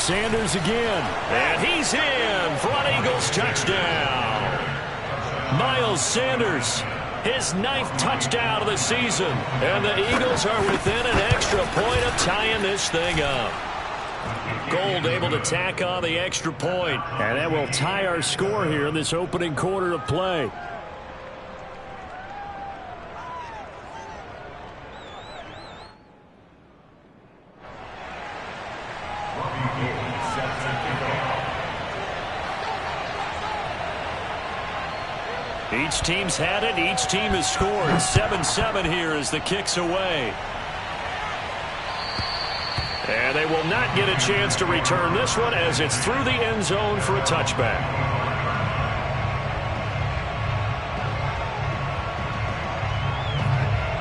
Sanders again. And he's in for an Eagles touchdown. Miles Sanders, his 9th touchdown of the season. And the Eagles are within an extra point of tying this thing up. Gold able to tack on the extra point. And that will tie our score here in this opening quarter of play. Each team's had it. Each team has scored. 7-7 here as the kick's away. And they will not get a chance to return this one as it's through the end zone for a touchback.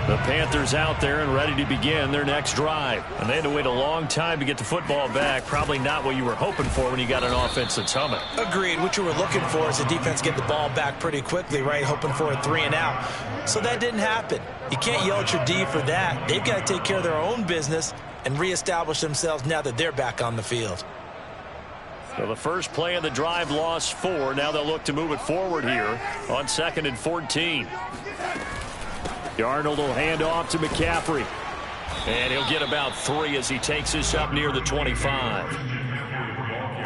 The Panthers out there and ready to begin their next drive. And they had to wait a long time to get the football back. Probably not what you were hoping for when you got an offense that's humming. Agreed. What you were looking for is the defense get the ball back pretty quickly, right? Hoping for a 3 and out. So that didn't happen. You can't yell at your D for that. They've got to take care of their own business and reestablish themselves now that they're back on the field. So the first play of the drive lost 4. Now they'll look to move it forward here on 2nd and 14. Darnold will hand off to McCaffrey. And he'll get about 3 as he takes this up near the 25.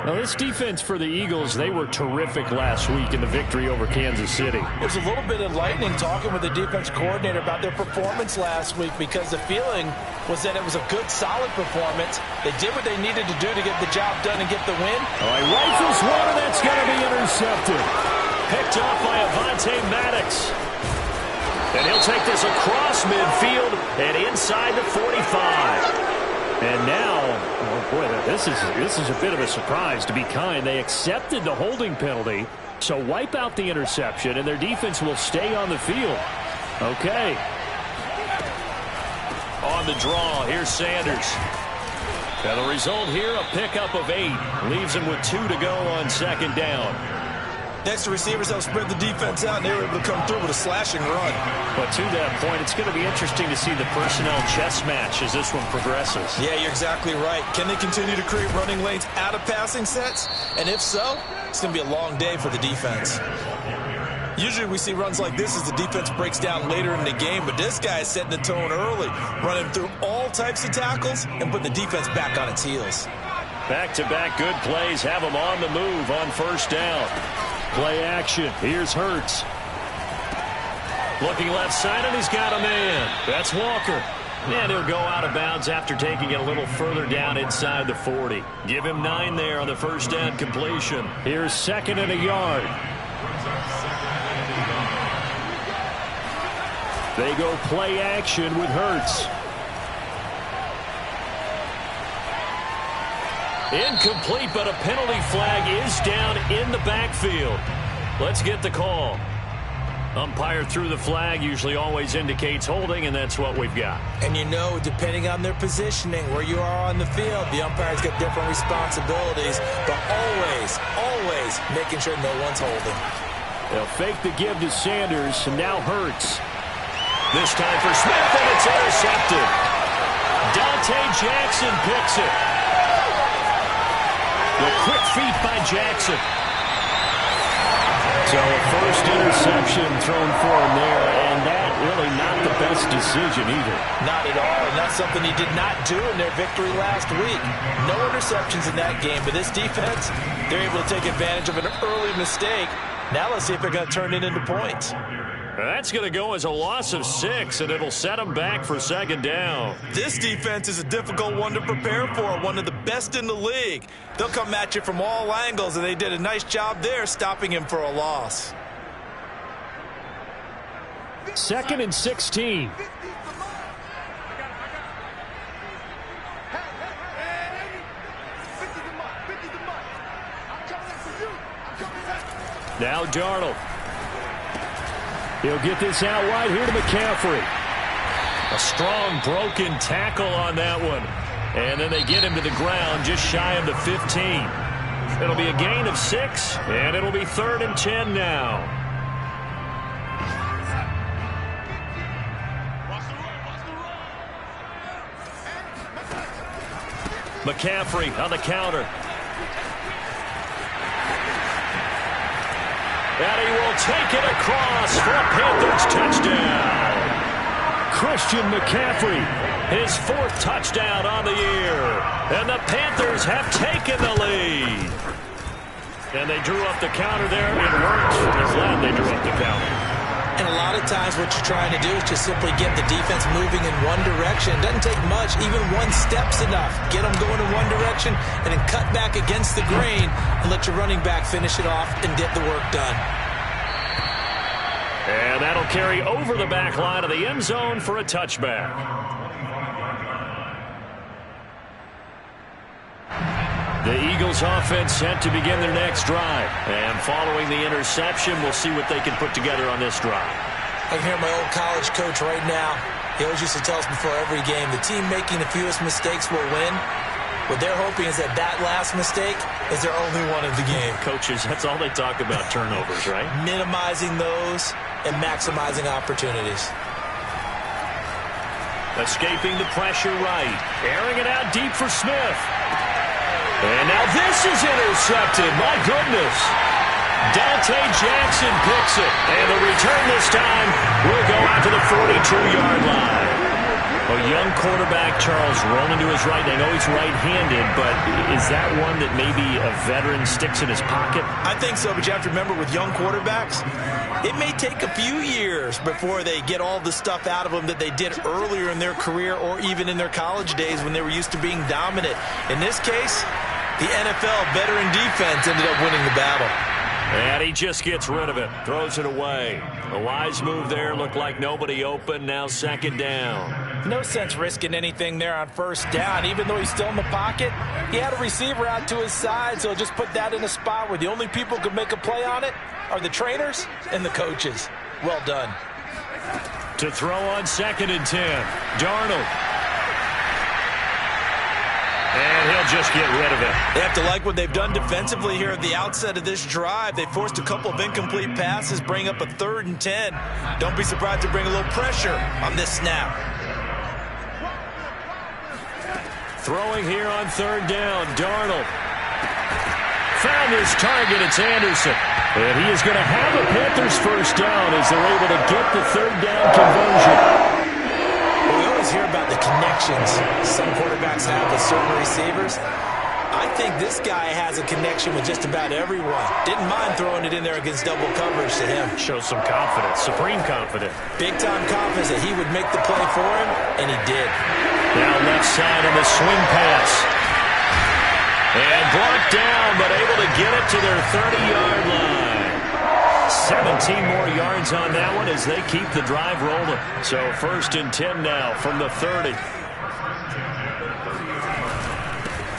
Now this defense for the Eagles, they were terrific last week in the victory over Kansas City. There's a little bit of lightning talking with the defense coordinator about their performance last week because the feeling was that it was a good, solid performance. They did what they needed to do to get the job done and get the win. All right, rifles one, and that's going to be intercepted. Picked off by Avonte Maddox. And he'll take this across midfield and inside the 45. And now, oh boy, this is a bit of a surprise. To be kind, they accepted the holding penalty, so wipe out the interception, and their defense will stay on the field. Okay. On the draw, here's Sanders. And the result here, a pickup of 8. Leaves him with 2 to go on 2nd down. Next, the receivers have spread the defense out, and they were able to come through with a slashing run. But to that point, it's going to be interesting to see the personnel chess match as this one progresses. Yeah, you're exactly right. Can they continue to create running lanes out of passing sets? And if so, it's going to be a long day for the defense. Usually we see runs like this as the defense breaks down later in the game, but this guy is setting the tone early, running through all types of tackles and putting the defense back on its heels. Back-to-back good plays have him on the move on 1st down. Play action. Here's Hurts. Looking left side, and he's got a man. That's Walker. And he'll go out of bounds after taking it a little further down inside the 40. Give him 9 there on the 1st down completion. Here's 2nd and a yard. They go play action with Hurts. Incomplete, but a penalty flag is down in the backfield. Let's get the call. Umpire threw the flag, usually always indicates holding, and that's what we've got. And you know, depending on their positioning, where you are on the field, the umpire's got different responsibilities, but always making sure no one's holding. They'll fake the give to Sanders, and now Hurts. This time for Smith, and it's intercepted. Dante Jackson picks it. The quick feet by Jackson. So a first interception thrown for him there, and that really not the best decision either. Not at all, and that's something he did not do in their victory last week. No interceptions in that game, but this defense, they're able to take advantage of an early mistake. Now let's see if they're going to turn it into points. That's going to go as a loss of 6, and it'll set them back for 2nd down. This defense is a difficult one to prepare for, one of the best in the league. They'll come at you from all angles, and they did a nice job there stopping him for a loss. 2nd and 16. Now Darnold. He'll get this out wide here to McCaffrey. A strong broken tackle on that one. And then they get him to the ground just shy of the 15. It'll be a gain of 6, and it'll be 3rd and 10 now. McCaffrey on the counter. And he will take it across for a Panthers touchdown. Christian McCaffrey, his 4th touchdown on the year. And the Panthers have taken the lead. And they drew up the counter there. It worked. They're glad they drew up the counter. And a lot of times what you're trying to do is just simply get the defense moving in one direction. It doesn't take much. Even one step's enough. Get them going in one direction and then cut back against the grain and let your running back finish it off and get the work done. And that'll carry over the back line of the end zone for a touchback. The Eagles offense set to begin their next drive. And following the interception, we'll see what they can put together on this drive. I can hear my old college coach right now. He always used to tell us before every game, the team making the fewest mistakes will win. What they're hoping is that that last mistake is their only one of the game. Coaches, that's all they talk about, turnovers, right? Minimizing those and maximizing opportunities. Escaping the pressure right. Airing it out deep for Smith. And now this is intercepted. My goodness. Dante Jackson picks it. And the return this time will go out to the 42-yard line. A young quarterback, Charles, rolling to his right. I know he's right-handed, but is that one that maybe a veteran sticks in his pocket? I think so, but you have to remember with young quarterbacks, it may take a few years before they get all the stuff out of them that they did earlier in their career or even in their college days when they were used to being dominant. In this case, the NFL veteran defense ended up winning the battle. And he just gets rid of it, throws it away. A wise move there, looked like nobody open, now 2nd down. No sense risking anything there on 1st down. Even though he's still in the pocket, he had a receiver out to his side, so just put that in a spot where the only people who could make a play on it are the trainers and the coaches. Well done. To throw on 2nd and 10, Darnold. And he'll just get rid of it. They have to like what they've done defensively here at the outset of this drive. They forced a couple of incomplete passes, bring up a 3rd and 10. Don't be surprised to bring a little pressure on this snap. Throwing here on 3rd down, Darnold. Found his target, it's Anderson. And he is going to have a Panthers 1st down as they're able to get the 3rd down conversion. We always hear about the connections some quarterbacks have with certain receivers. I think this guy has a connection with just about everyone. Didn't mind throwing it in there against double coverage to him. Shows some confidence, supreme confidence. Big-time confidence that he would make the play for him, and he did. Now left side on the swing pass. And blocked down, but able to get it to their 30-yard line. 17 more yards on that one as they keep the drive rolling. So 1st and 10 now from the 30.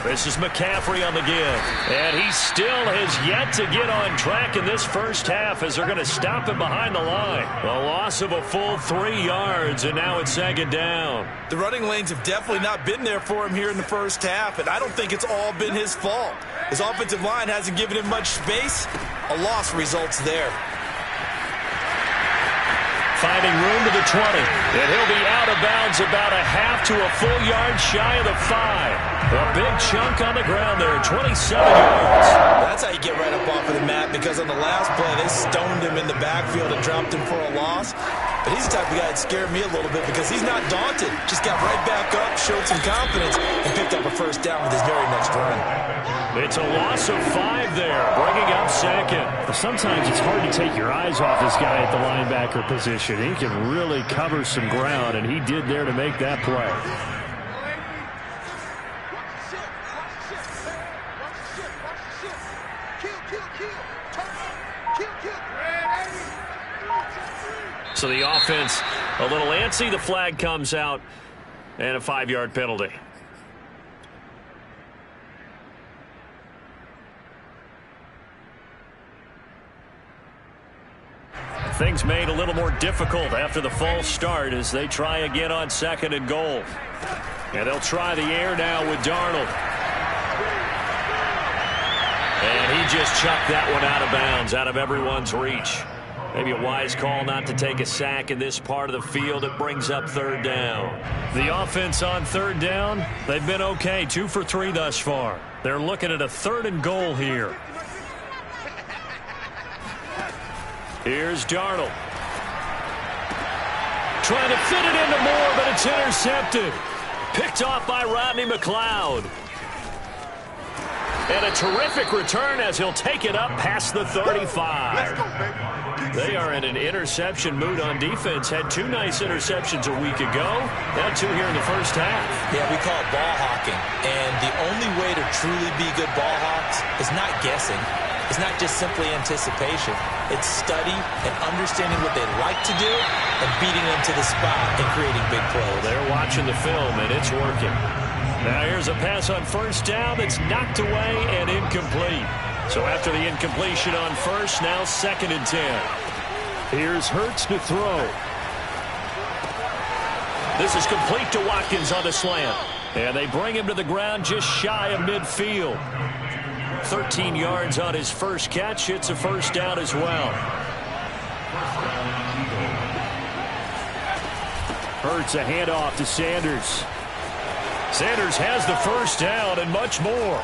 This is McCaffrey on the give. And he still has yet to get on track in this 1st half as they're going to stop him behind the line. A loss of a full 3 yards, and now it's 2nd down. The running lanes have definitely not been there for him here in the 1st half, and I don't think it's all been his fault. His offensive line hasn't given him much space. A loss results there. Finding room to the 20. And he'll be out of bounds about a half to a full yard shy of the 5. A big chunk on the ground there, 27 yards. That's how you get right up off of the mat, because on the last play, they stoned him in the backfield and dropped him for a loss. But he's the type of guy that scared me a little bit because he's not daunted. Just got right back up, showed some confidence, and picked up a 1st down with his very next run. It's a loss of 5 there, bringing up 2nd. Sometimes it's hard to take your eyes off this guy at the linebacker position. He can really cover some ground, and he did there to make that play. So the offense a little antsy. The flag comes out, and a 5-yard penalty. Things made a little more difficult after the false start as they try again on 2nd and goal. And they'll try the air now with Darnold. And he just chucked that one out of bounds, out of everyone's reach. Maybe a wise call not to take a sack in this part of the field. It brings up 3rd down. The offense on 3rd down, they've been okay, 2 for 3 thus far. They're looking at a 3rd and goal here. Here's Darnold. Trying to fit it into Moore, but it's intercepted. Picked off by Rodney McLeod. And a terrific return as he'll take it up past the 35. They are in an interception mood on defense. Had 2 nice interceptions a week ago. Now 2 here in the first half. Yeah, we call it ball hawking. And the only way to truly be good ball hawks is not guessing. It's not just simply anticipation. It's study and understanding what they like to do and beating them to the spot and creating big plays. They're watching the film, and it's working. Now here's a pass on first down that's knocked away and incomplete. So after the incompletion on first, now 2nd and 10. Here's Hurts to throw. This is complete to Watkins on the slant. And they bring him to the ground just shy of midfield. 13 yards on his first catch. It's a first down as well. Hurts a handoff to Sanders. Sanders has the first down and much more.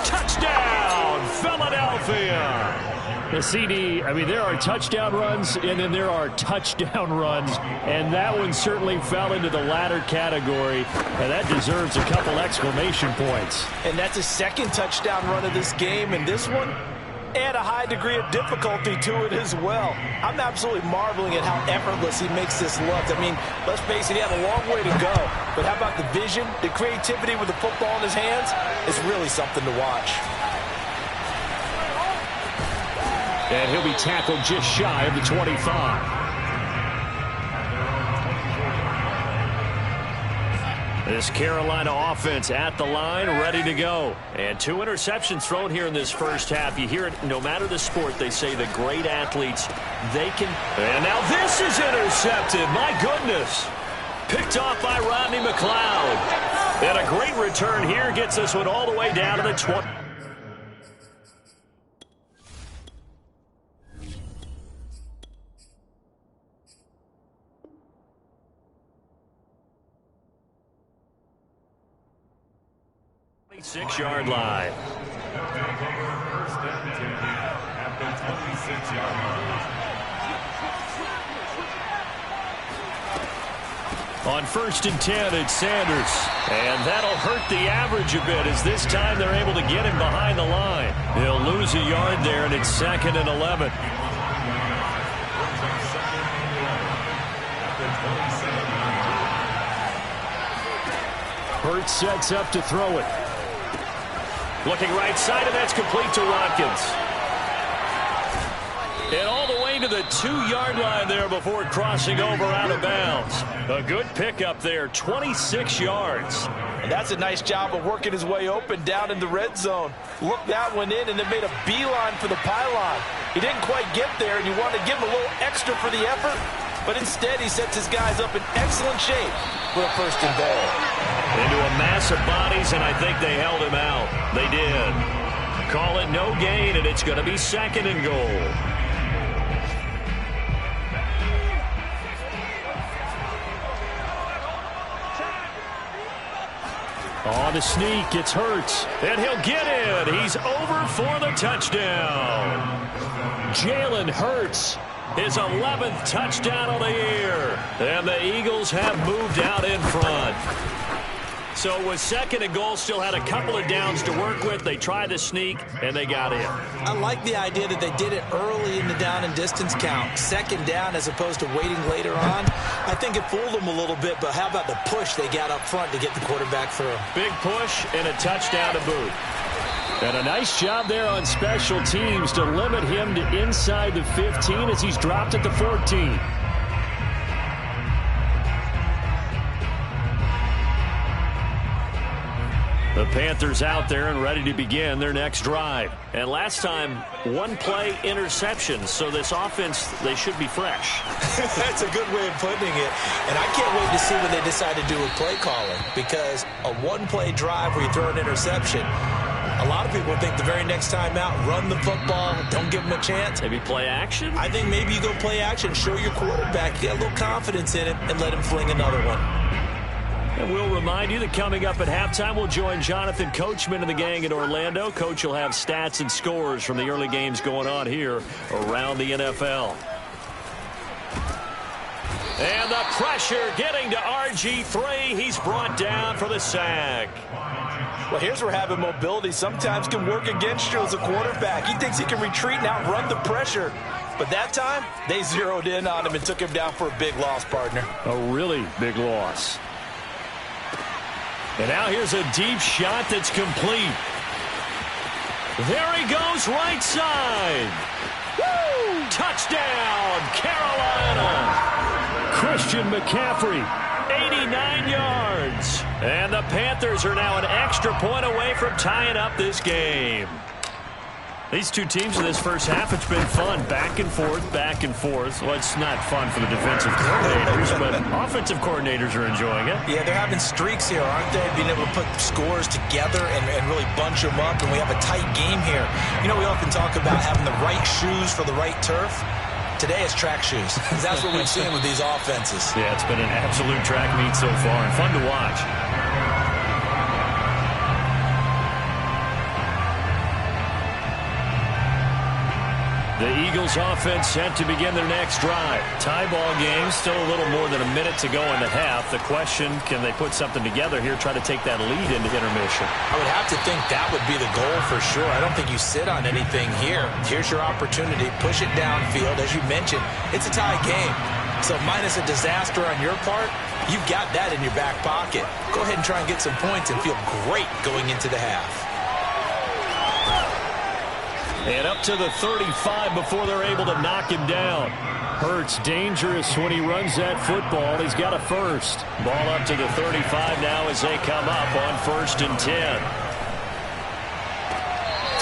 Touchdown, Philadelphia. The CD, I mean, there are touchdown runs, and then there are touchdown runs, and that one certainly fell into the latter category, and that deserves a couple exclamation points. And that's his 2nd touchdown run of this game, and this one, add a high degree of difficulty to it as well. I'm absolutely marveling at how effortless he makes this look. I mean, let's face it, he had a long way to go, but how about the vision, the creativity with the football in his hands? It's really something to watch. And he'll be tackled just shy of the 25. This Carolina offense at the line, ready to go. And 2 interceptions thrown here in this first half. You hear it, no matter the sport, they say the great athletes, they can... And now this is intercepted. My goodness. Picked off by Rodney McLeod. And a great return here gets this one all the way down to the 20. Six-yard line. On 1st and 10, it's Sanders. And that'll hurt the average a bit as this time they're able to get him behind the line. He'll lose a yard there, and it's 2nd and 11. Hurts sets up to throw it. Looking right side, and that's complete to Watkins. And all the way to the 2-yard line there before crossing over out of bounds. A good pickup there, 26 yards. And that's a nice job of working his way open down in the red zone. Looked that one in and then made a beeline for the pylon. He didn't quite get there, and you wanted to give him a little extra for the effort. But instead, he sets his guys up in excellent shape for a 1st and goal. Into a mass of bodies, and I think they held him out. They did. Call it no gain, and it's going to be 2nd and goal. On the sneak, it's Hurts, and he'll get in. He's over for the touchdown. Jalen Hurts, his 11th touchdown of the year. And the Eagles have moved out in front. So it was 2nd and goal, still had a couple of downs to work with. They tried the sneak, and they got in. I like the idea that they did it early in the down and distance count. 2nd down as opposed to waiting later on. I think it fooled them a little bit, but how about the push they got up front to get the quarterback through? Big push and a touchdown to boot. And a nice job there on special teams to limit him to inside the 15 as he's dropped at the 14. The Panthers out there and ready to begin their next drive. And last time, 1-play interception. So this offense, they should be fresh. That's a good way of putting it. And I can't wait to see what they decide to do with play calling. Because a 1-play drive where you throw an interception, a lot of people think the very next time out, run the football, don't give them a chance. Maybe play action? I think maybe you go play action, show your quarterback, get a little confidence in it, and let him fling another one. And we'll remind you that coming up at halftime, we'll join Jonathan Coachman and the gang in Orlando. Coach will have stats and scores from the early games going on here around the NFL. And the pressure getting to RG3. He's brought down for the sack. Well, here's where having mobility sometimes can work against you as a quarterback. He thinks he can retreat and outrun the pressure. But that time, they zeroed in on him and took him down for a big loss, partner. A really big loss. And now here's a deep shot that's complete. There he goes, right side. Woo! Touchdown, Carolina. Christian McCaffrey. 89 yards. And the Panthers are now an extra point away from tying up this game. These two teams in this first half, it's been fun. Back and forth, back and forth. Well, it's not fun for the defensive coordinators, but offensive coordinators are enjoying it. Yeah, they're having streaks here, aren't they? Being able to put scores together and really bunch them up, and we have a tight game here. You know, we often talk about having the right shoes for the right turf. Today is track shoes. That's what we've seen with these offenses. Yeah, it's been an absolute track meet so far and fun to watch. The Eagles offense set to begin their next drive. Tie ball game, still a little more than a minute to go in the half. The question, can they put something together here, try to take that lead into intermission? I would have to think that would be the goal for sure. I don't think you sit on anything here. Here's your opportunity. Push it downfield. As you mentioned, it's a tie game. So minus a disaster on your part, you've got that in your back pocket. Go ahead and try and get some points and feel great going into the half. And up to the 35 before they're able to knock him down. Hurts dangerous when he runs that football. He's got a first. Ball up to the 35 now as they come up on 1st and 10.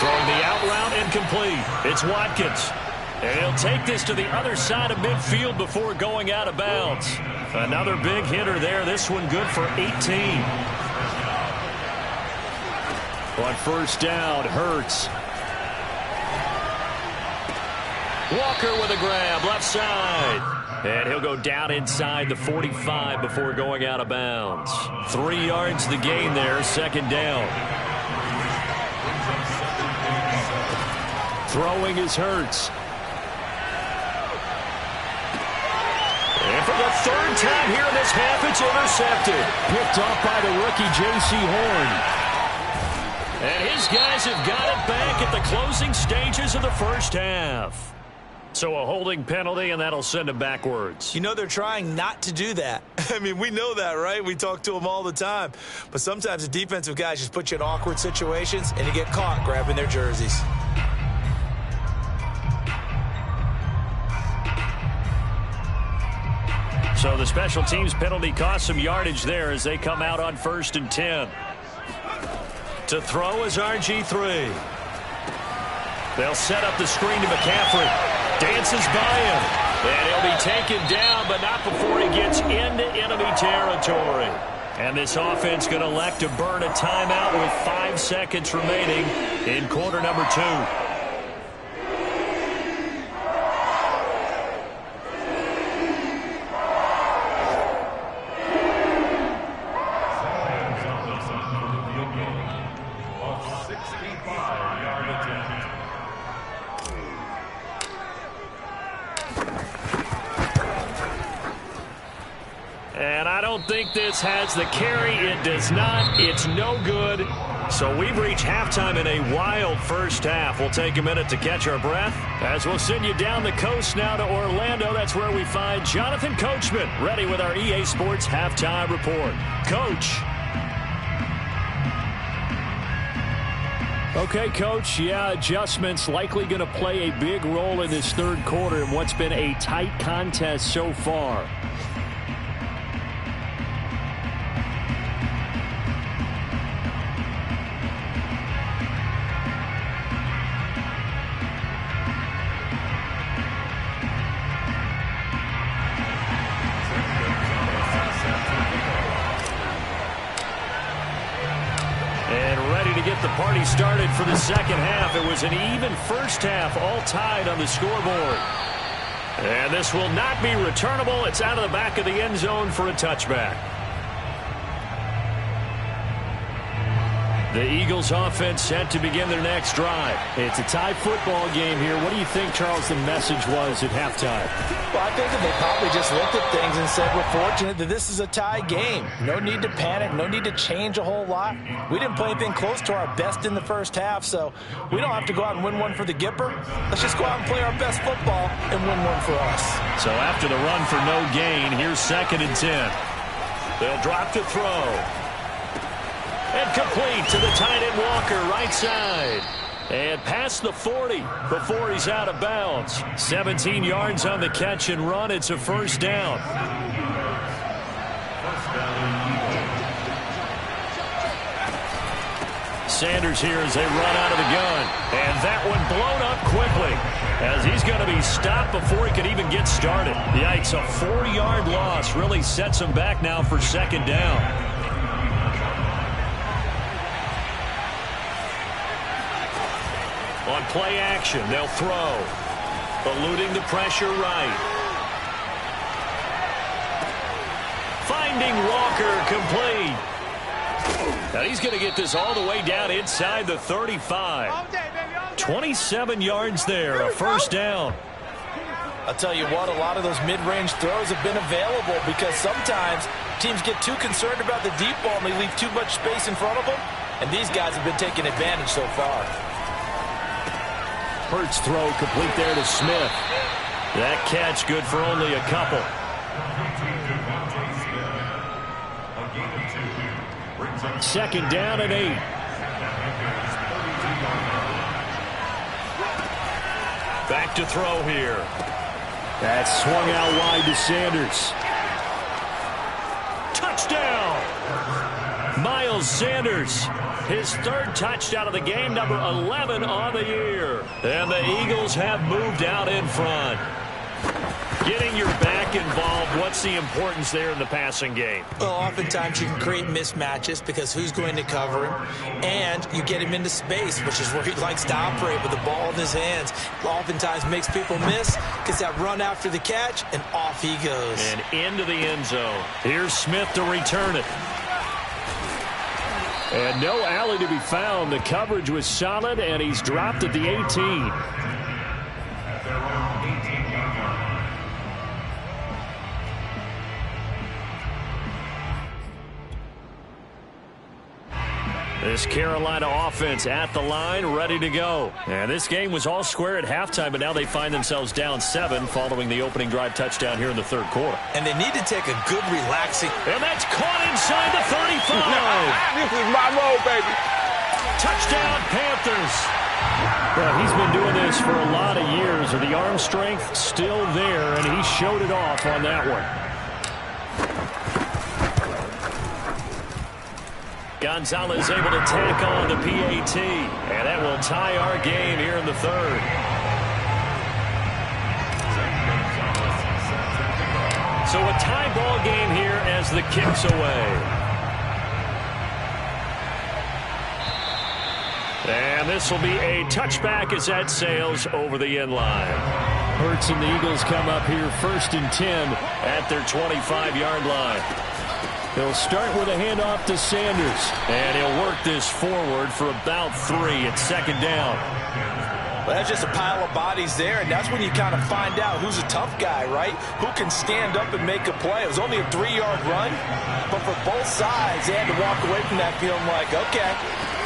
Throwing the out route incomplete. It's Watkins. And he'll take this to the other side of midfield before going out of bounds. Another big hitter there. This one good for 18. On 1st down, Hurts. Walker with a grab, left side. And he'll go down inside the 45 before going out of bounds. 3 yards the gain there, 2nd down. Throwing is Hurts. And for the 3rd time here in this half, it's intercepted. Picked off by the rookie J.C. Horn. And his guys have got it back at the closing stages of the first half. So a holding penalty, and that'll send him backwards. You know they're trying not to do that. I mean, we know that, right? We talk to them all the time. But sometimes the defensive guys just put you in awkward situations, and you get caught grabbing their jerseys. So the special teams penalty cost some yardage there as they come out on 1st and 10. To throw is RG3. They'll set up the screen to McCaffrey. Dances by him. And he'll be taken down, but not before he gets into enemy territory. And this offense going to elect to burn a timeout with 5 seconds remaining in quarter number 2. Think this has the carry. It does not. It's no good. So we've reached halftime in a wild first half. We'll take a minute to catch our breath as we'll send you down the coast now to Orlando. That's where we find Jonathan Coachman ready with our EA Sports halftime report. Coach. Okay, Coach. Yeah, adjustments likely going to play a big role in this 3rd quarter in what's been a tight contest so far. Get the party started for the 2nd half. It was an even first half, all tied on the scoreboard. And this will not be returnable. It's out of the back of the end zone for a touchback. The Eagles offense set to begin their next drive. It's a tie football game here. What do you think, Charles, the message was at halftime? Well, I think that they probably just looked at things and said, we're fortunate that this is a tie game. No need to panic. No need to change a whole lot. We didn't play anything close to our best in the first half, so we don't have to go out and win one for the Gipper. Let's just go out and play our best football and win one for us. So after the run for no gain, here's 2nd and 10. They'll drop to throw. And complete to the tight end Walker, right side. And past the 40 before he's out of bounds. 17 yards on the catch and run. It's a first down. Sanders here as they run out of the gun. And that one blown up quickly as he's going to be stopped before he could even get started. Yikes, a 4-yard loss really sets him back now for 2nd down. On play action, they'll throw. Eluding the pressure right. Finding Walker complete. Now he's going to get this all the way down inside the 35. 27 yards there, a first down. I'll tell you what, a lot of those mid-range throws have been available because sometimes teams get too concerned about the deep ball and they leave too much space in front of them. And these guys have been taking advantage so far. Hurts throw complete there to Smith. That catch good for only a couple. Second down and 8. Back to throw here. That swung out wide to Sanders. Touchdown! Miles Sanders. His 3rd touchdown of the game, number 11 on the year. And the Eagles have moved out in front. Getting your back involved, what's the importance there in the passing game? Well, oftentimes you can create mismatches because who's going to cover him, and you get him into space, which is where he likes to operate with the ball in his hands. Oftentimes makes people miss, gets that run after the catch, and off he goes. And into the end zone. Here's Smith to return it. And no alley to be found. The coverage was solid, and he's dropped at the 18. This Carolina offense at the line, ready to go. And this game was all square at halftime, but now they find themselves down 7 following the opening drive touchdown here in the 3rd quarter. And they need to take a good relaxing. And that's caught inside the 35. This is my road, baby. Touchdown, Panthers. Well, he's been doing this for a lot of years. The arm strength still there, and he showed it off on that one. Gonzalez able to tack on the PAT, and that will tie our game here in the 3rd. So a tie ball game here as the kick's away. And this will be a touchback as that sails over the end line. Hurts and the Eagles come up here 1st and 10 at their 25-yard line. They'll start with a handoff to Sanders. And he'll work this forward for about 3 at 2nd down. Well, that's just a pile of bodies there, and that's when you kind of find out who's a tough guy, right? Who can stand up and make a play. It was only a 3-yard run, but for both sides, they had to walk away from that feeling like, okay,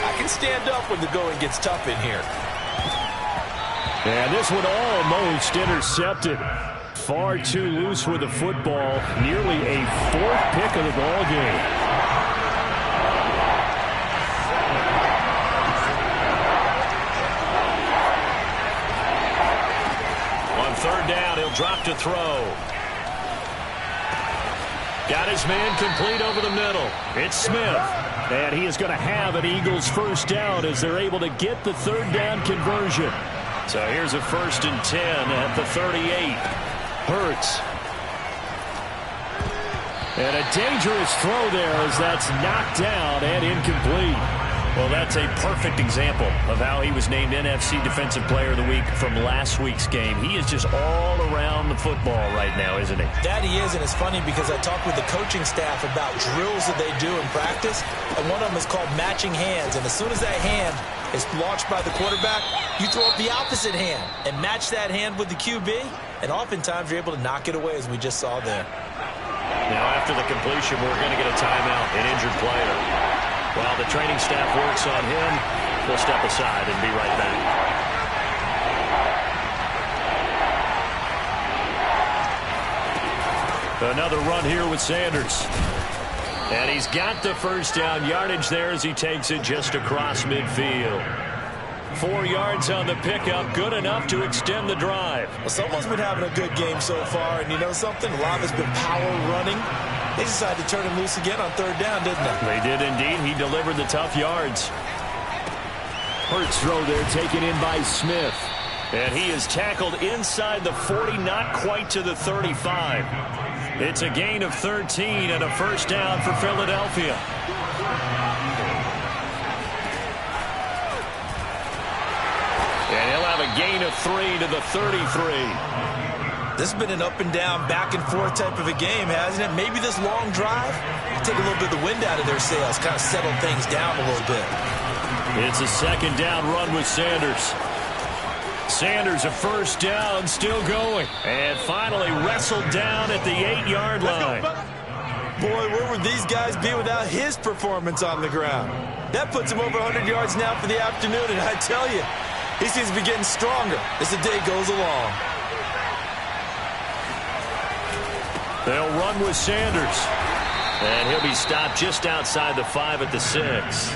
I can stand up when the going gets tough in here. And this one almost intercepted. Far too loose with the football. Nearly a 4th pick of the ball game. On 3rd down, he'll drop to throw. Got his man complete over the middle. It's Smith. And he is going to have an Eagles first down as they're able to get the 3rd down conversion. So here's a 1st and 10 at the 38. Hurts. And a dangerous throw there as that's knocked down and incomplete. Well, that's a perfect example of how he was named NFC Defensive Player of the Week from last week's game. He is just all around the football right now, isn't he? That he is, and it's funny because I talked with the coaching staff about drills that they do in practice, and one of them is called matching hands. And as soon as that hand is launched by the quarterback, you throw up the opposite hand and match that hand with the QB, and oftentimes you're able to knock it away, as we just saw there. Now, after the completion, we're going to get a timeout, an injured player. While the training staff works on him, we'll step aside and be right back. Another run here with Sanders. And he's got the first down yardage there as he takes it just across midfield. 4 yards on the pickup, good enough to extend the drive. Well, someone's been having a good game so far, and you know something? A lot has been power running. They decided to turn him loose again on 3rd down, didn't they? They did indeed. He delivered the tough yards. Hurts throw there taken in by Smith. And he is tackled inside the 40, not quite to the 35. It's a gain of 13 and a first down for Philadelphia. And he'll have a gain of 3 to the 33. This has been an up-and-down, back-and-forth type of a game, hasn't it? Maybe this long drive will take a little bit of the wind out of their sails, kind of settle things down a little bit. It's a 2nd down run with Sanders. Sanders, a first down, still going. And finally wrestled down at the 8-yard line. Boy, where would these guys be without his performance on the ground? That puts him over 100 yards now for the afternoon, and I tell you, he seems to be getting stronger as the day goes along. They'll run with Sanders. And he'll be stopped just outside the 5 at the 6.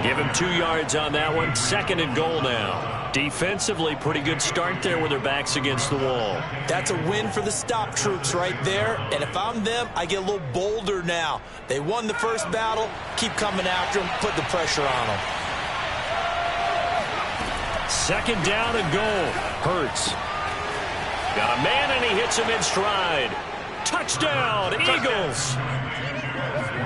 Give him 2 yards on that one. 2nd and goal now. Defensively, pretty good start there with their backs against the wall. That's a win for the stop troops right there. And if I'm them, I get a little bolder now. They won the first battle. Keep coming after them. Put the pressure on them. 2nd down and goal. Hurts. Got a man, and he hits him in stride. Touchdown, Eagles.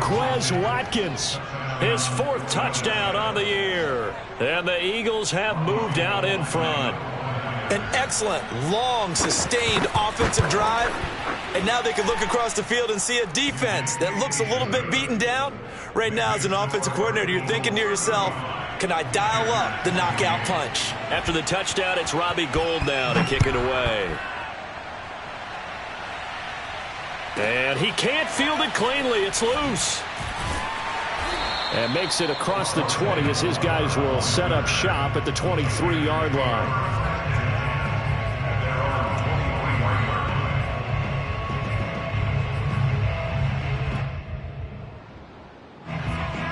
Quez Watkins, his 4th touchdown on the year. And the Eagles have moved out in front. An excellent, long, sustained offensive drive. And now they can look across the field and see a defense that looks a little bit beaten down. Right now, as an offensive coordinator, you're thinking to yourself, can I dial up the knockout punch? After the touchdown, it's Robbie Gould now to kick it away. And he can't field it cleanly. It's loose. And makes it across the 20 as his guys will set up shop at the 23-yard line.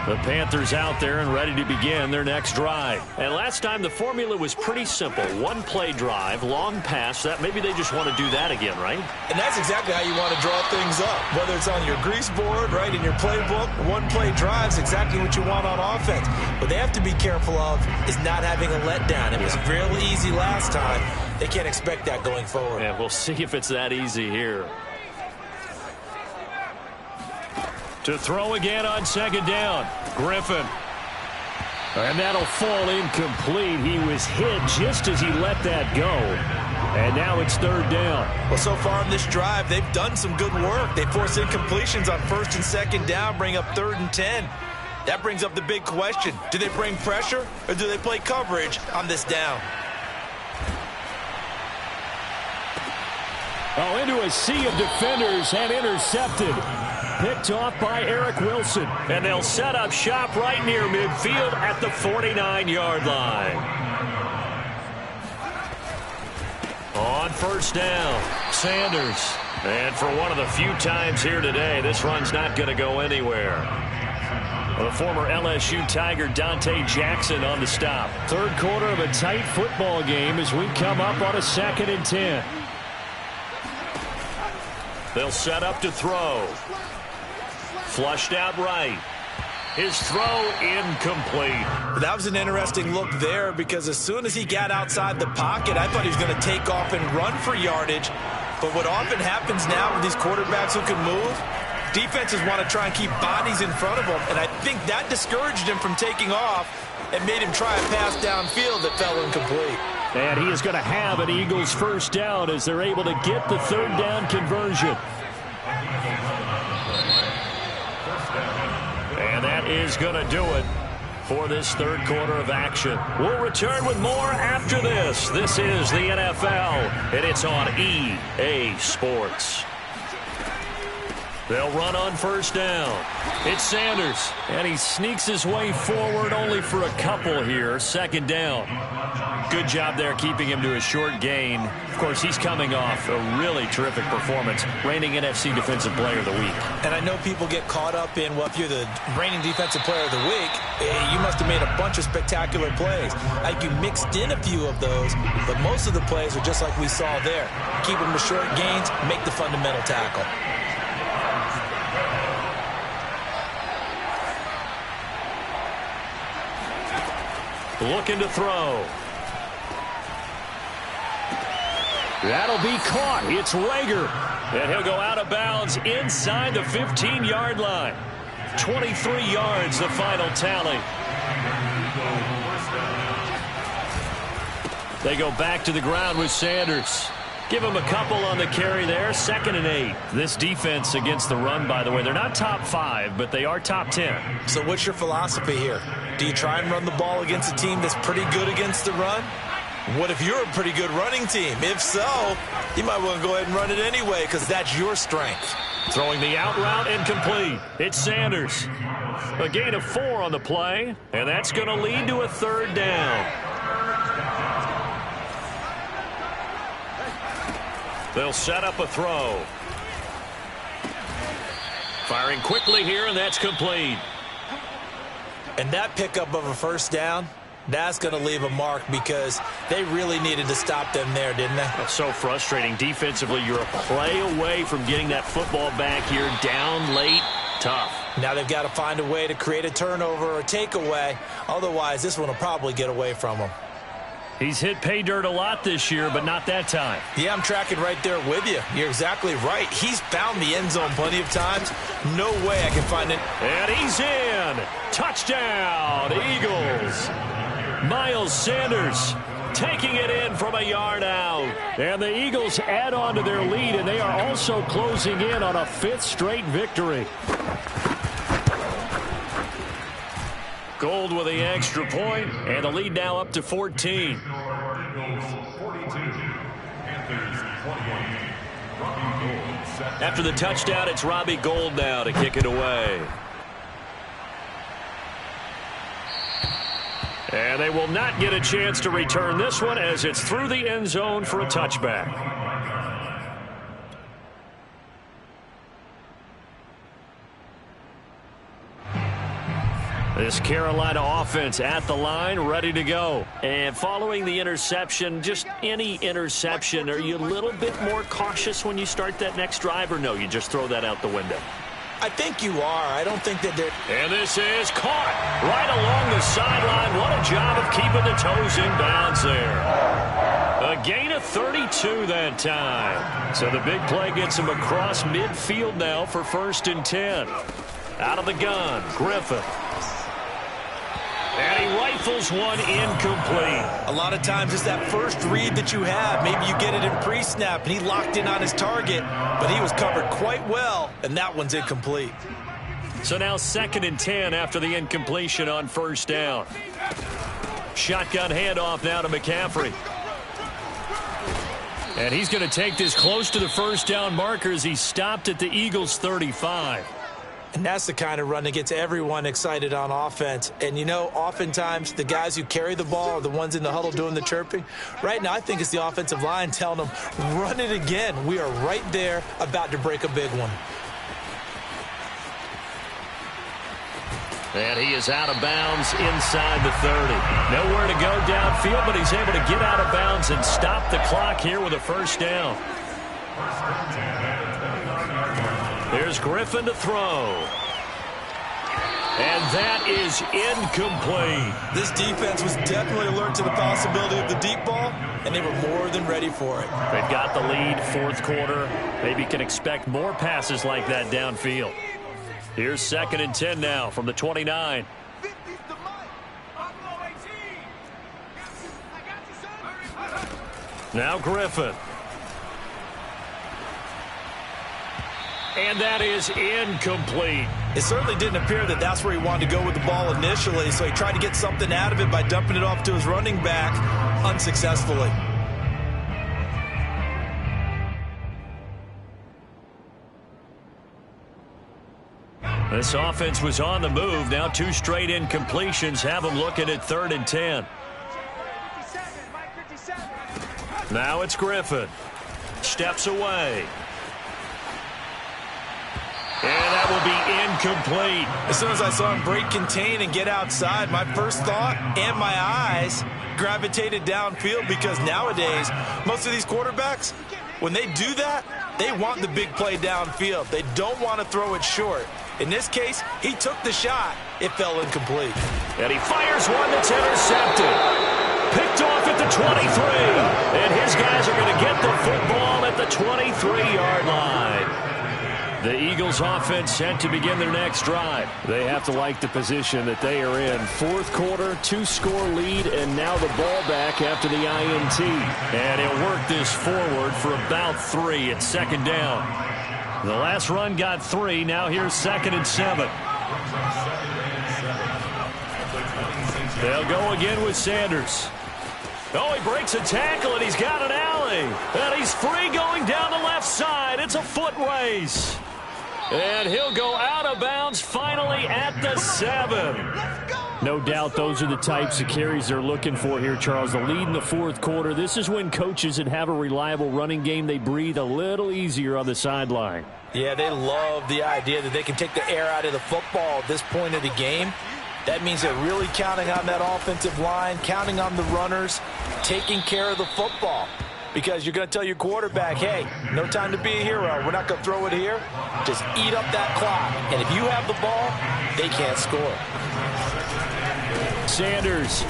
The Panthers out there and ready to begin their next drive. And last time the formula was pretty simple. 1-play drive, long pass. That maybe they just want to do that again, right? And that's exactly how you want to draw things up. Whether it's on your grease board, right, in your playbook, 1-play drive is exactly what you want on offense. What they have to be careful of is not having a letdown. It was real easy last time. They can't expect that going forward. And we'll see if it's that easy here. To throw again on 2nd down. Griffin. And that'll fall incomplete. He was hit just as he let that go. And now it's 3rd down. Well, so far in this drive, they've done some good work. They force incompletions on 1st and 2nd down, bring up 3rd and 10. That brings up the big question. Do they bring pressure or do they play coverage on this down? Oh, into a sea of defenders and intercepted. Picked off by Eric Wilson. And they'll set up shop right near midfield at the 49-yard line. On 1st down, Sanders. And for one of the few times here today, this run's not going to go anywhere. The former LSU Tiger Dante Jackson on the stop. 3rd quarter of a tight football game as we come up on a 2nd and 10. They'll set up to throw. Flushed out right. His throw incomplete. That was an interesting look there because as soon as he got outside the pocket, I thought he was going to take off and run for yardage. But what often happens now with these quarterbacks who can move, Defenses want to try and keep bodies in front of them, and I think that discouraged him from taking off and made him try a pass downfield that fell incomplete. And he is going to have an Eagles first down as they're able to get the third down conversion. And that is going to do it for this third quarter of action. We'll return with more after this. This is the NFL, and it's on EA Sports. They'll run on first down. It's Sanders, and he sneaks his way forward only for a couple here. Second down. Good job there keeping him to a short gain. Of course, he's coming off a really terrific performance, reigning NFC Defensive Player of the Week. And I know people get caught up in, well, if you're the reigning Defensive Player of the Week, you must have made a bunch of spectacular plays. Like you mixed in a few of those, but most of the plays are just like we saw there. Keep them to short gains, make the fundamental tackle. Looking to throw. That'll be caught. It's Rager. And he'll go out of bounds inside the 15-yard line. 23 yards, the final tally. They go back to the ground with Sanders. Give him a couple on the carry there. 2nd and 8. This defense against the run, by the way, they're not top 5, but they are top 10. So what's your philosophy here? Do you try and run the ball against a team that's pretty good against the run? What if you're a pretty good running team? If so, you might want to go ahead and run it anyway because that's your strength. Throwing the out route incomplete. It's Sanders. A gain of 4 on the play, and that's going to lead to a third down. They'll set up a throw. Firing quickly here, and that's complete. And that pickup of a first down, that's going to leave a mark because they really needed to stop them there, didn't they? That's so frustrating. Defensively, you're a play away from getting that football back here. Down late, tough. Now they've got to find a way to create a turnover or a takeaway. Otherwise, this one will probably get away from them. He's hit pay dirt a lot this year, but not that time. Yeah, I'm tracking right there with you. You're exactly right. He's found the end zone plenty of times. No way I can find it. And he's in. Touchdown, Eagles. Miles Sanders taking it in from a yard out. And the Eagles add on to their lead, and they are also closing in on a 5th straight victory. Gold with the extra point, and the lead now up to 14. After the touchdown, it's Robbie Gould now to kick it away. And they will not get a chance to return this one as it's through the end zone for a touchback. This Carolina offense at the line, ready to go. And following the interception, just any interception, are you a little bit more cautious when you start that next drive, or no, you just throw that out the window? I think you are. I don't think that they're... And this is caught right along the sideline. What a job of keeping the toes in bounds there. A gain of 32 that time. So the big play gets him across midfield now for 1st and 10. Out of the gun, Griffin. And he rifles one incomplete. A lot of times it's that first read that you have. Maybe you get it in pre-snap, and he locked in on his target, but he was covered quite well, and that one's incomplete. So now 2nd and 10 after the incompletion on 1st down. Shotgun handoff now to McCaffrey. And he's going to take this close to the 1st down marker as he stopped at the Eagles' 35. And that's the kind of run that gets everyone excited on offense. And, you know, oftentimes the guys who carry the ball are the ones in the huddle doing the chirping. Right now, I think it's the offensive line telling them, run it again. We are right there about to break a big one. And he is out of bounds inside the 30. Nowhere to go downfield, but he's able to get out of bounds and stop the clock here with a 1st down. There's Griffin to throw. And that is incomplete. This defense was definitely alert to the possibility of the deep ball, and they were more than ready for it. They've got the lead, fourth quarter. Maybe can expect more passes like that downfield. Here's 2nd and 10 now from the 29. Now Griffin. And that is incomplete. It certainly didn't appear that that's where he wanted to go with the ball initially, so he tried to get something out of it by dumping it off to his running back unsuccessfully. This offense was on the move. Now 2 straight incompletions have them looking at 3rd and 10. Now it's Griffin. Steps away. And that will be incomplete. As soon as I saw him break contain and get outside, my first thought and my eyes gravitated downfield, because nowadays, most of these quarterbacks, when they do that, they want the big play downfield. They don't want to throw it short. In this case, he took the shot. It fell incomplete. And he fires one that's intercepted. Picked off at the 23. And his guys are going to get the football at the 23-yard line. The Eagles offense set to begin their next drive. They have to like the position that they are in. Fourth quarter, 2-score lead, and now the ball back after the INT. And he'll work this forward for about 3 at 2nd down. The last run got 3. Now here's 2nd and 7. They'll go again with Sanders. Oh, he breaks a tackle, and he's got an alley. And he's free going down the left side. It's a foot race. And he'll go out of bounds finally at the 7. No doubt those are the types of carries they're looking for here, Charles. The lead in the fourth quarter. This is when coaches that have a reliable running game, they breathe a little easier on the sideline. Yeah, they love the idea that they can take the air out of the football at this point of the game. That means they're really counting on that offensive line, counting on the runners, taking care of the football. Because you're going to tell your quarterback, hey, no time to be a hero. We're not going to throw it here. Just eat up that clock. And if you have the ball, they can't score. Sanders.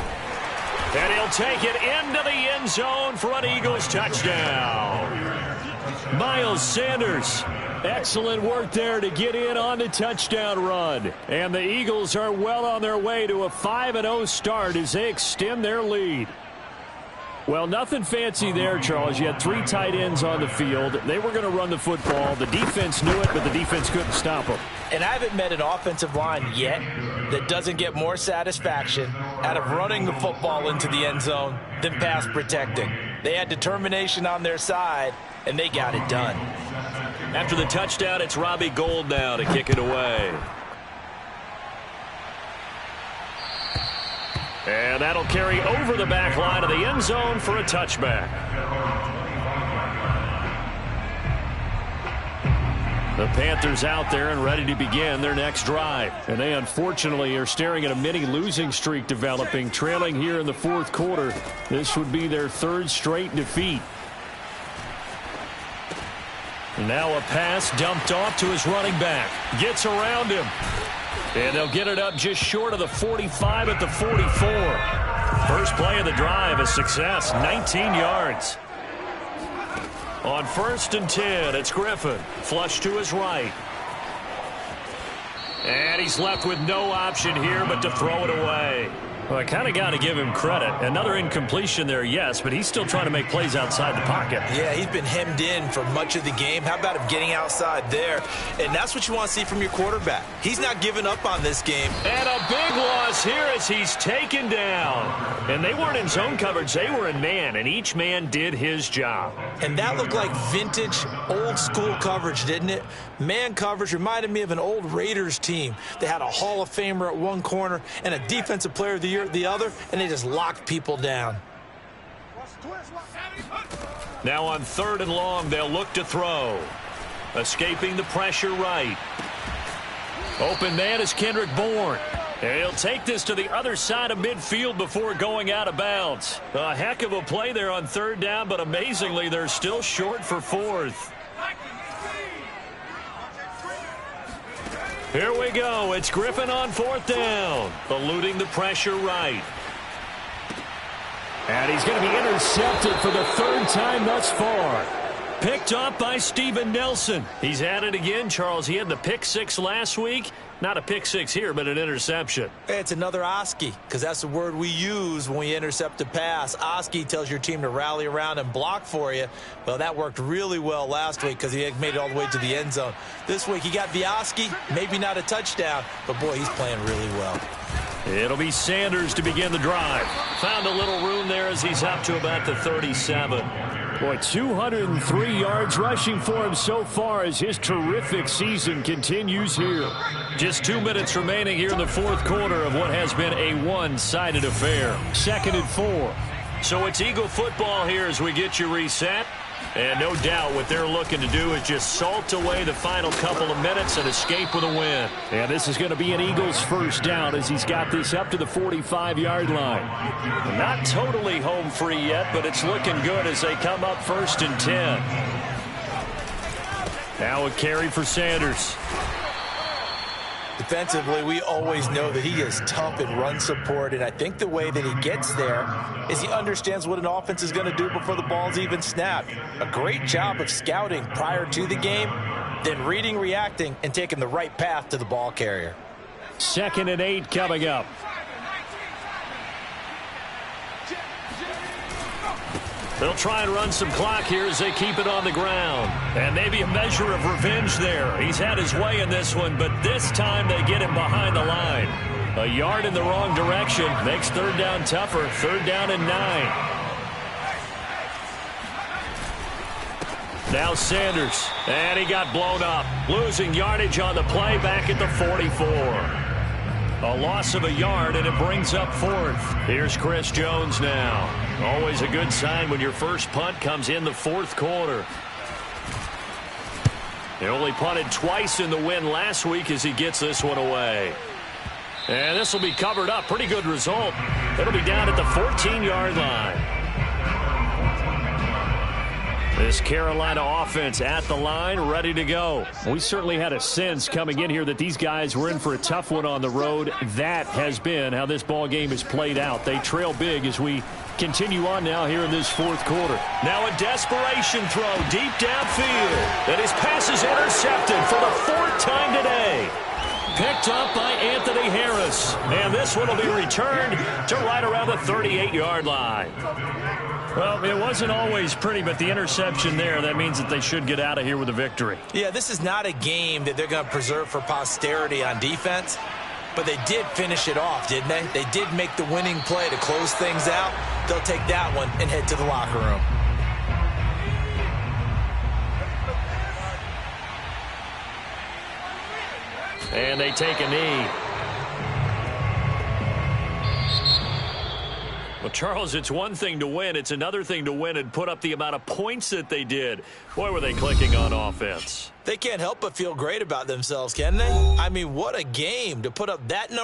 And he'll take it into the end zone for an Eagles touchdown. Miles Sanders. Excellent work there to get in on the touchdown run. And the Eagles are well on their way to a 5-0 start as they extend their lead. Well, nothing fancy there, Charles. You had 3 tight ends on the field. They were going to run the football. The defense knew it, but the defense couldn't stop them. And I haven't met an offensive line yet that doesn't get more satisfaction out of running the football into the end zone than pass protecting. They had determination on their side, and they got it done. After the touchdown, it's Robbie Gould now to kick it away. And that'll carry over the back line of the end zone for a touchback. The Panthers out there and ready to begin their next drive. And they unfortunately are staring at a mini losing streak developing, trailing here in the fourth quarter. This would be their 3rd straight defeat. Now a pass dumped off to his running back. Gets around him. And they'll get it up just short of the 45 at the 44. First play of the drive, a success, 19 yards. On 1st and 10, it's Griffin. Flush to his right. And he's left with no option here but to throw it away. Well, I kind of got to give him credit. Another incompletion there, yes, but he's still trying to make plays outside the pocket. Yeah, he's been hemmed in for much of the game. How about him getting outside there? And that's what you want to see from your quarterback. He's not giving up on this game. And a big loss here as he's taken down. And they weren't in zone coverage. They were in man, and each man did his job. And that looked like vintage, old-school coverage, didn't it? Man coverage reminded me of an old Raiders team. They had a Hall of Famer at one corner and a Defensive Player of the Year at the other, and they just locked people down. Now on 3rd and long, they'll look to throw. Escaping the pressure right. Open man is Kendrick Bourne. And he'll take this to the other side of midfield before going out of bounds. A heck of a play there on 3rd down, but amazingly, they're still short for 4th. Here we go. It's Griffin on fourth down. Eluding the pressure right. And he's going to be intercepted for the third time thus far. Picked up by Steven Nelson. He's at it again, Charles. He had the pick six last week. Not a pick six here, but an interception. It's another Oski, because that's the word we use when we intercept a pass. Oski tells your team to rally around and block for you. Well, that worked really well last week because he made it all the way to the end zone. This week he got the Oski, maybe not a touchdown, but boy, he's playing really well. It'll be Sanders to begin the drive. Found a little room there as he's up to about the 37. Boy, 203 yards rushing for him so far as his terrific season continues here. Just 2 minutes remaining here in the fourth quarter of what has been a one-sided affair. 2nd and 4. So it's Eagle football here as we get you reset. And no doubt what they're looking to do is just salt away the final couple of minutes and escape with a win. And this is going to be an Eagles first down as he's got this up to the 45-yard line. Not totally home free yet, but it's looking good as they come up 1st and 10. Now a carry for Sanders. Defensively, we always know that he is tough in run support, and I think the way that he gets there is he understands what an offense is going to do before the ball's even snapped. A great job of scouting prior to the game, then reading, reacting, and taking the right path to the ball carrier. 2nd and 8 coming up. They'll try and run some clock here as they keep it on the ground. And maybe a measure of revenge there. He's had his way in this one, but this time they get him behind the line. A yard in the wrong direction makes third down tougher. 3rd down and 9. Now Sanders, and he got blown up. Losing yardage on the play back at the 44. A loss of a yard, and it brings up 4th. Here's Chris Jones now. Always a good sign when your first punt comes in the 4th quarter. He only punted twice in the win last week as he gets this one away. And this will be covered up. Pretty good result. It'll be down at the 14-yard line. This Carolina offense at the line, ready to go. We certainly had a sense coming in here that these guys were in for a tough one on the road. That has been how this ball game has played out. They trail big as we continue on now here in this 4th quarter. Now a desperation throw deep downfield. And his pass is intercepted for the 4th time today. Picked up by Anthony Harris. And this one will be returned to right around the 38-yard line. Well, it wasn't always pretty, but the interception there, that means that they should get out of here with a victory. Yeah, this is not a game that they're going to preserve for posterity on defense, but they did finish it off, didn't they? They did make the winning play to close things out. They'll take that one and head to the locker room. And they take a knee. Well, Charles, it's one thing to win. It's another thing to win and put up the amount of points that they did. Boy, were they clicking on offense. They can't help but feel great about themselves, can they? I mean, what a game to put up that number.